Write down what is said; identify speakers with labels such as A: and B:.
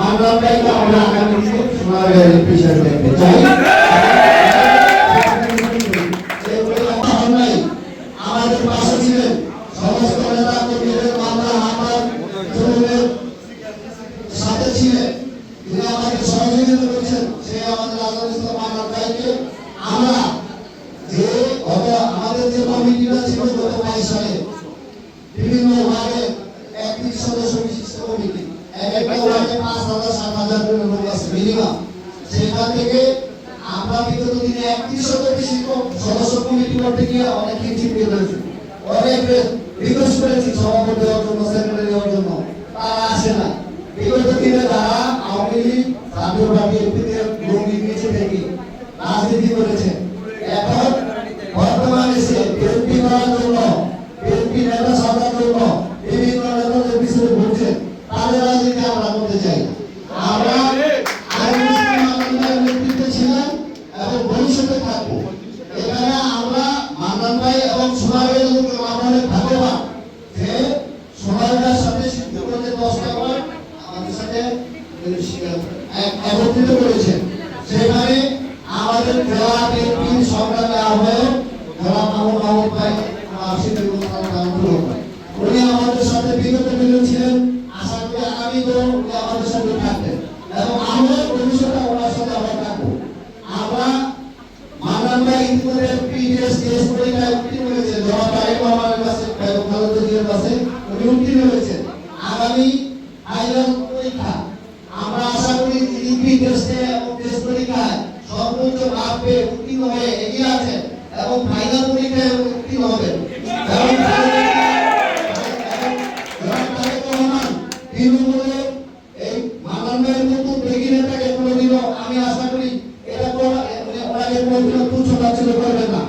A: মানবতাকে আমরা আগামী দিনে সমাজের পেশা দেখতে চাই। আমাদের পাশে ছিলেন সমস্ত নেতা কর্মীদের, আমরা আমার জনগণের সাথে ছিলেন, তিনি আমাদের সহযোগিতা করেছেন। সে আমাদের আজহারুল ইসলাম মানবতাকে আমরা যে আমাদের যে কমিটিটা ছিল গত 22 সালে বিভিন্ন ওয়ার্ডে 31 সদস্য বিশিষ্ট কমিটি, একটা ওয়ার্ডে 5,000 7,000 করে লোক আছে মিনিমাম। সেখান থেকে আমরা বিগত দিনে 31 বেশি সদস্য কমিটি করতে গিয়ে অনেক চিন্তিত হয়েছি, অনেক রিকোয়েস্ট করেছি সভাপতি দেওয়ার জন্য, সেক্রেটারি দেওয়ার জন্য, তারা আসে না। বিগত দিনে তারা আওয়ামী লীগ জাতীয় পার্টি এমপিতে লুঙ্গি নিচে থেকে রাজনীতি করেছে। এখন বর্তমানে সে বিএনপি করার জন্য, বিএনপি নেতা সাজার জন্য বিভিন্ন নেতাদের পিছনে ঘুরছে। তাদের রাজনীতি আমরা করতে চাই। আমরা নেতৃত্বে ছিলাম এবং ভবিষ্যতে থাকবো। এখানে আমরা মান্নান ভাই এবং সোনারের আমাদের ভাগ্যবান যে সোনারের সাথে সিদ্ধ করতে 10টা বার আমাদের সাথে একত্রিত করেছেন। সেখানে আমাদের জেলা বিএনপির সংগ্রামী আহ্বায়ক জনাব মাহমুদ ভাই উনি আমাদের সাথে বিগত দিনে ছিলেন। আশা করি আগামীতেও উনি আমাদের সাথে থাকবেন এবং আমরা ভবিষ্যতে ওনার সাথে আবার থাকবো। আমরা মান্নান ভাই ইতিমধ্যে পিডিএস কেস পরীক্ষায় উত্তীর্ণ হয়েছেন, জনাব তারেক রহমানের কাছে, খালেদা জিয়ার কাছে উনি উত্তীর্ণ হয়েছেন। আগামী ফাইনাল পরীক্ষা আমরা আশা করি ইপি টেস্টে এবং টেস্ট পরীক্ষায় সর্বোচ্চ মার্ক পেয়ে উত্তীর্ণ হয়ে এগিয়ে আছেন এবং ফাইনাল পরীক্ষায় উত্তীর্ণ হবেন। এই মান্নান ভাইয়ের মতো বেগি নেতাকে কোনোদিনও আমি আশা করি এটা ওনাকে কোনোদিনও তুচ্ছ তাচ্ছিল্য করবেন না।